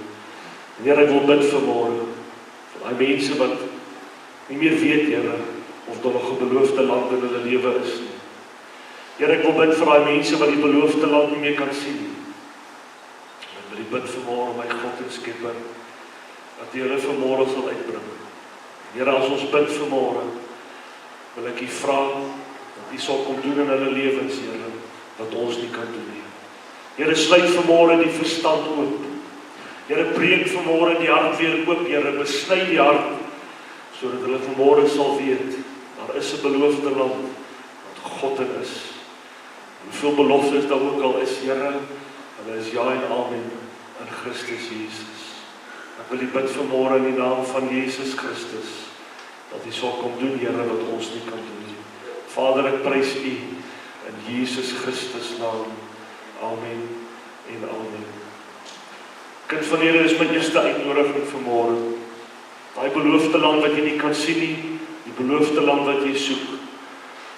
En Here, ek wil bid vanmôre vir daai mense wat nie meer weet, Here, of daar nog 'n beloofde land in hulle lewe is nie. Here, ek wil bid vir daai mense wat die beloofde land nie meer kan sien nie. Ek wil bid vanmôre, my God en Skepper, dat U hulle vanmôre sal uitbring. Here, as ons bid vanmôre, wil ek U vra dat U sal kom doen in hulle lewens, Here, wat ons nie kan doen nie. Here, sluit vanmôre die verstand oop. Here, breek vanmôre die hart weer oop, Here, besny die hart, sodat hulle vanmôre sal weet, daar is 'n beloofde land, wat God in is. Hoeveel beloftes daar ook al is, Here, hulle is ja en amen in Christus Jesus. Ek wil U bid vanmôre in die naam van Jesus Christus, dat U sal kom doen, Here, wat ons nie kan doen nie. Vader, ek prys U in Jesus Christus naam. Amen en amen. Kind van die Here, is my eerste uitnodiging vanmôre. Daai beloofde land wat jy nie kan sien nie, die beloofde land wat jy soek.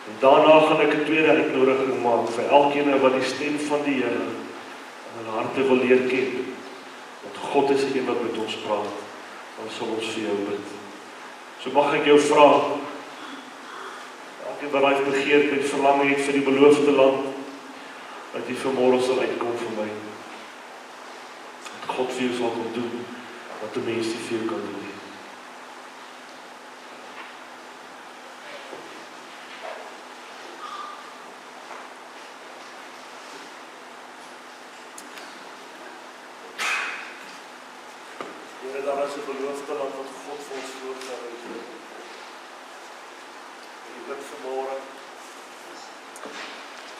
En daarna gaan ek 'n tweede uitnodiging maak vir elkeen wat die stem van die Here in hulle harte wil leer ken. Want God is die een wat met ons praat. Dan sal ons vir jou bid. So mag ek jou vra, elkeen wat daai begeerte en verlang het vir die beloofde land, dat jy vanmôre sal uitkom vir my. Dat God vir jou sal kom doen wat 'n mens nie vir jou kan doen nie. Here, daar is 'n beloofde land wat God vir ons voorgestel het. Ek bid vanmôre,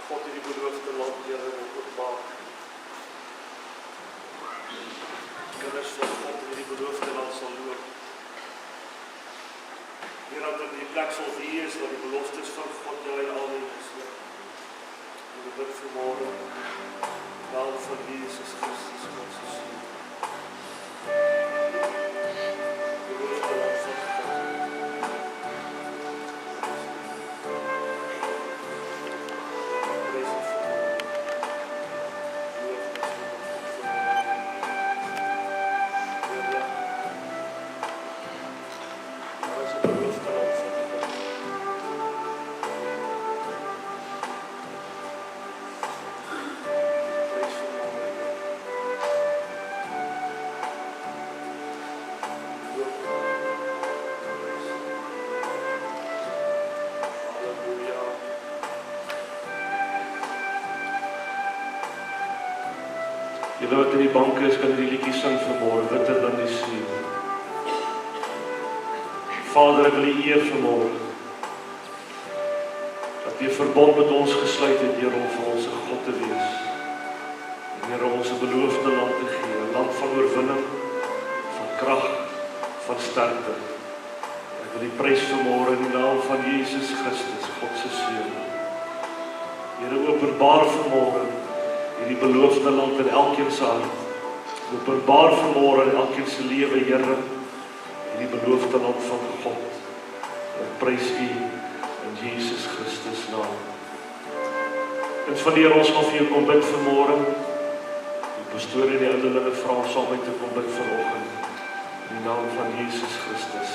God het die beloofde land, Here, wil oopmaak. Kinders van God in die beloofde land sal loop. Here, dat dit die plek sal wees waar die beloftes van God jou en al die is. Ek bid vanmôre, naam van Jesus Christus, ons Seun. Daar is 'n beloofde land. Julle wat in die banke is, kan die liedjie sing vanmôre, witter dan die sneeu. Vader, ek wil U eer vanmôre, dat U 'n verbond met ons gesluit het, Here, om vir ons 'n God te wees. En Here, ons 'n beloofde land te gee, 'n land van oorwinning, van krag, van sterkte. Ek wil U prys vanmôre in die naam van Jesus Christus, God se Seun. Here, openbaar vanmôre hierdie beloofde land in elkeen se hart. Openbaar vanmôre in elkeen se lewe, Here, hierdie beloofde land van God. Ek prys U in Jesus Christus naam. En vanneer ons nog vir jou kom bid vanmôre, die pastoor en die ouderlinge vra om saam met te kom bid vanoggend in die naam van Jesus Christus.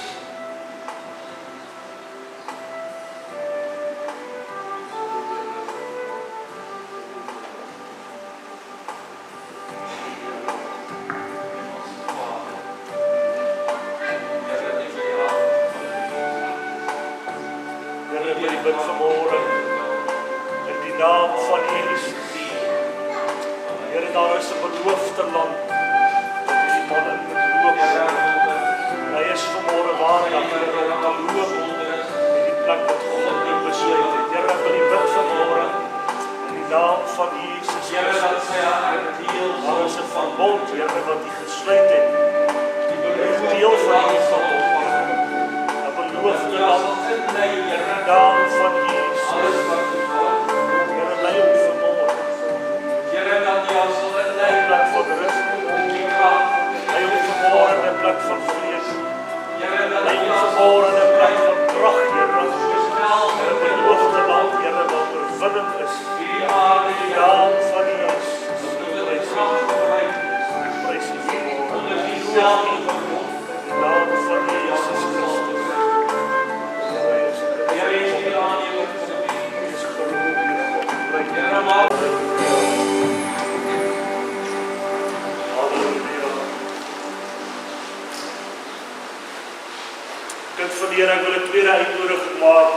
Ek wil 'n tweede uitnodiging maak.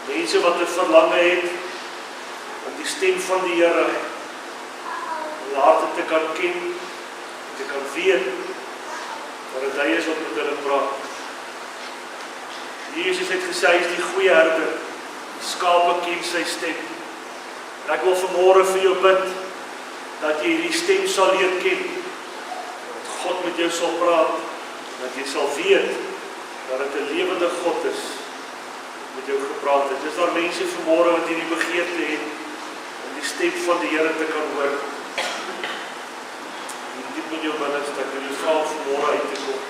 Mense wat 'n verlange het om die stem van die Here in hulle harte te kan ken, te kan weet wat dit hy is wat met hulle praat. Jesus het gesê hy is die goeie herder, die skape ken sy stem. En ek wil vanmôre vir jou bid dat jy hierdie stem sal leer ken, dat God met jou sal praat, dat jy sal weet dat dit 'n lewende God is met jou gepraat het. Is daar mense vanmôre wat hierdie begeerte het om die stem van die Here te kan hoor? Diep in jou binneste, ek wil jou vra om vanmôre uit te kom.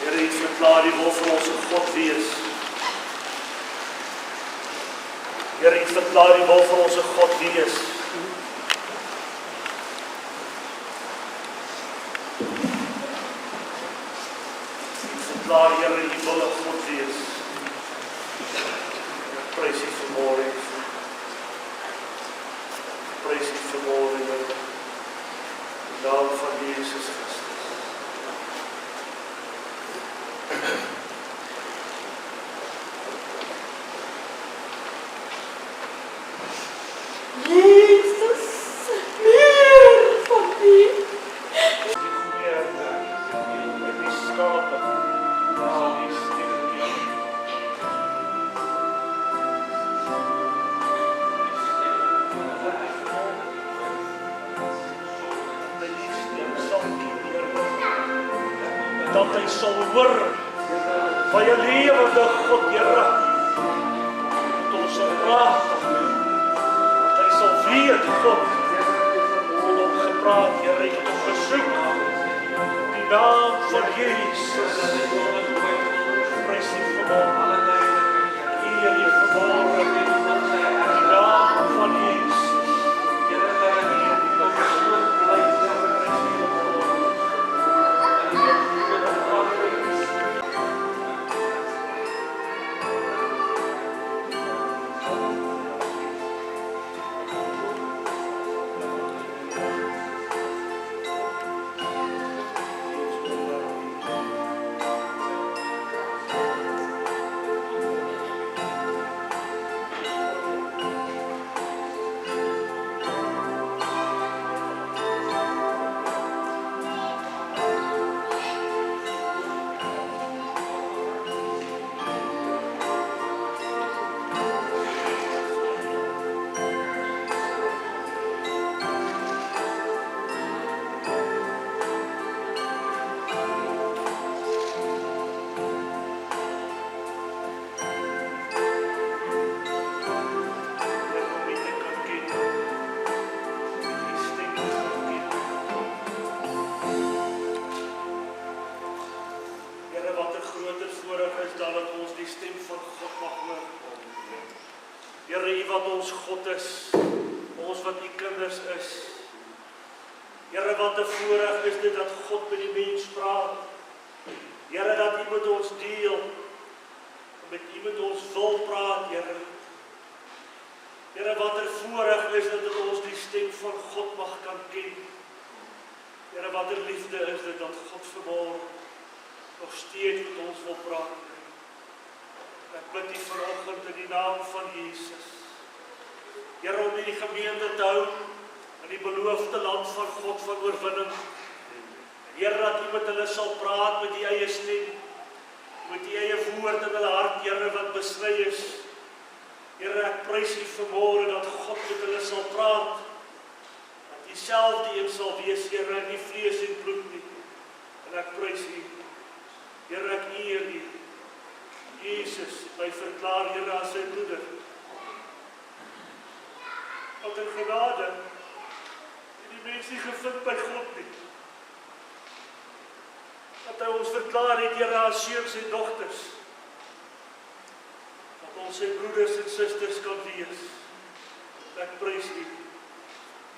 Here het verklaar die wil vir ons 'n God wees. Here het verklaar die wil vir ons 'n God wees. Daar Here, U wil 'n God wees. Ek prys U vanmôre. Prys U vanmôre, Here. In die naam van Jesus Christus. Jesus, meer van U. Die goeie herder, met die skape. Dat hy sal hoor van jou lewende God, Here. Dat ons sal praat. Dat hy sal weet, God, met hom gepraat, Here, het hom besoek. In die naam van Jesus. Prys U vanmôre. Eer U vanmôre. In die naam van Jesus. wat u kinders is. Here, wat 'n voorreg is dit dat God met die mens praat. Here, dat u met ons deel, met u met ons wil praat, Here. Here, wat 'n voorreg is dat ons die stem van God mag kan ken. Here, wat 'n liefde is dit dat God vanmôre nog steeds met ons wil praat. Ek bid u vanoggend in die naam van Jesus. Here, om die gemeente te hou in die beloofde land van God van oorwinning. Here, dat u met hulle sal praat met die eie stem, met die eie woord in hulle hart, Here, wat besny is. Here, ek prys u vanmôre dat God met hulle sal praat, dat u self die een sal wees, Here, nie vlees en bloed nie. En ek prys u, Here, ek eer u. Jesus, my verklaar, Here, as sy broeder. Wat 'n genade, die mens nie gevind by God nie. Dat hy ons verklaar het, Here, as seuns en dogters. Dat ons sy broeders en susters kan wees. Ek prys u.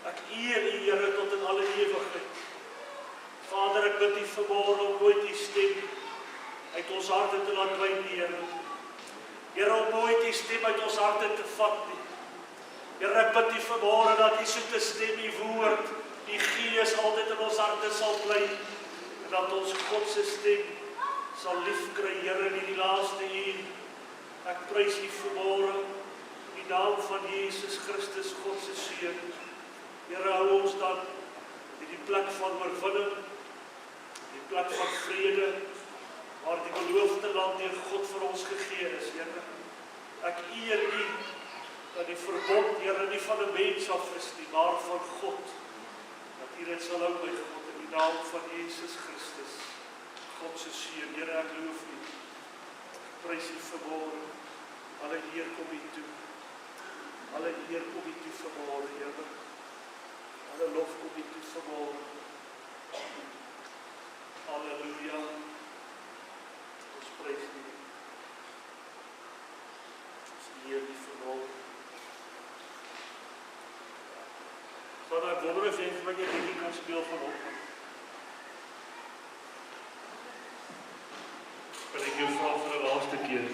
Ek eer u, Here, tot in alle ewigheid. Vader, ek bid u vanmôre om nooit u stem uit ons harte te laat wyn, Here. Here, om nooit die stem uit ons harte te vat nie. Here, ek bid u vanmôre dat u soete stem, u woord, die Gees altyd in ons harte sal bly, en dat ons God se stem sal liefkry, Here, in die laaste uur. Ek prys u vanmôre in die naam van Jesus Christus, God se Seun. Here, hou ons dan in die plek van oorwinning, die plek van vrede, waar die beloofde land deur God vir ons gegee is, Here. Ek eer u dat die verbond, Here, nie van 'n mens af is nie, maar van God. Dat u dit sal hou by God in die naam van Jesus Christus, God se Seun. Here, ek loof u. Ek prys u vanmôre. Alle eer kom u toe. Alle eer kom u toe vanmôre, Here. Alle lof kom u toe vanmôre. Halleluja. Ons prys u. Ons eer u vanmôre. Sal ek wonder of jy vir my 'n liedjie kan speel vanoggend? Kan ek jou vra vir 'n laaste keer?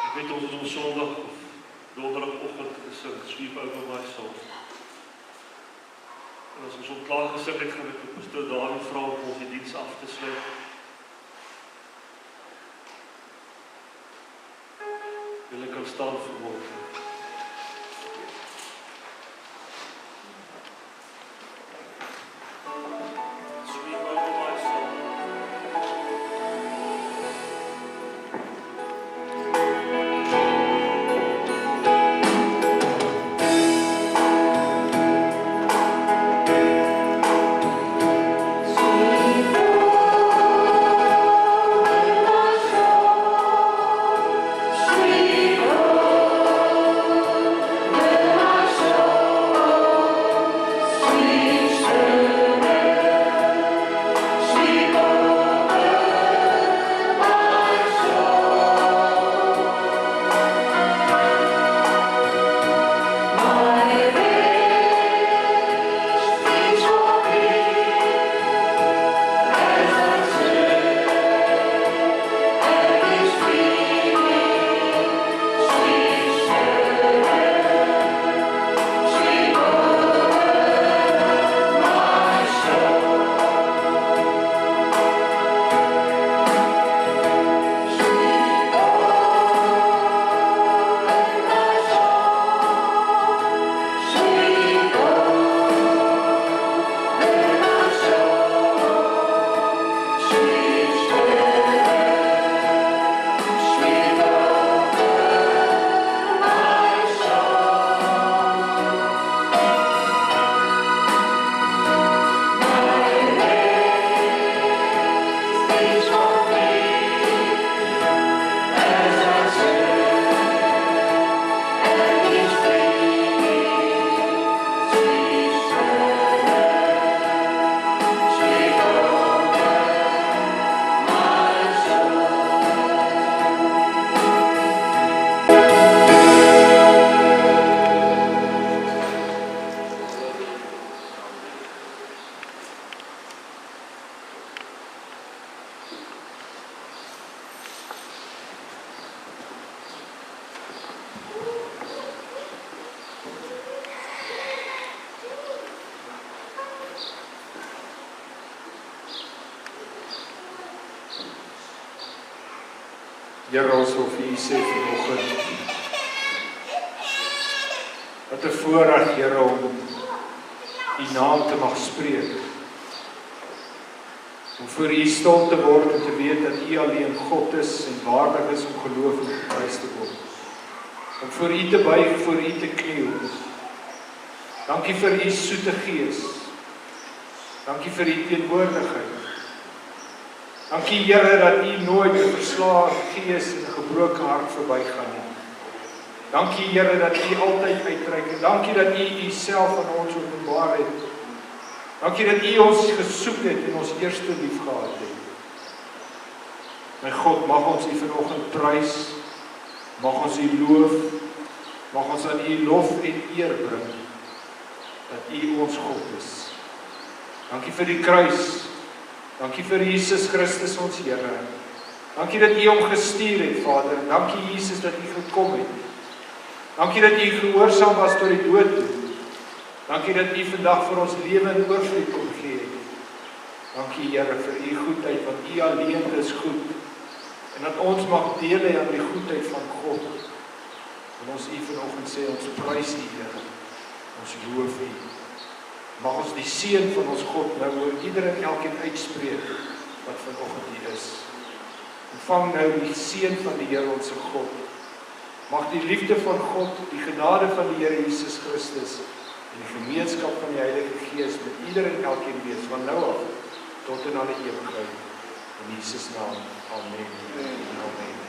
Ek weet ons het op Sondag of Donderdagoggend gesing, Sweep Over My Soul. En as ons op klaar gesing het, gaan ek die pastoor Dani vra om ons die diens af te sluit. Julle kan staan vanmôre. Sweep over my soul. Sweet Here, ons wil vir U sê vanoggend, wat 'n voorreg, Here, om U naam te mag spreek. Om voor U stil te word en te weet dat U alleen God is en waardig is om geloof en geprys te word. Om voor U te buig, voor U te kniel. Dankie vir U soete gees. Dankie vir U teenwoordigheid. Dankie Here dat U nooit 'n verslae gees en 'n gebroke hart verbygaan nie. Dankie Here dat U altyd uitreik en dankie dat U Uself aan ons openbaar het. Dankie dat U ons gesoek het en ons eerste lief gehad het. My God, mag ons U vanoggend prys, mag ons U loof, mag ons aan U lof en eer bring, dat U ons God is. Dankie vir die kruis, dankie vir Jesus Christus ons Here. Dankie dat U hom gestuur het, Vader, en dankie Jesus dat U gekom het. Dankie dat U gehoorsaam was tot die dood toe. Dankie dat U vandag vir ons lewe in oorvloed kom gee. Dankie Here vir U goedheid, want U alleen is goed. En dat ons mag deel hê aan die goedheid van God. En ons U vanoggend sê, ons prys U Here, ons loof U. Mag ons die seën van ons God nou oor ieder en elkeen uitspreek wat vanoggend hier is. Ontvang nou die seën van die Here ons God. Mag die liefde van God, die genade van die Here Jesus Christus en die gemeenskap van die Heilige Gees met ieder en elkeen wees van nou af tot in alle ewigheid. In Jesus naam. Amen. Amen.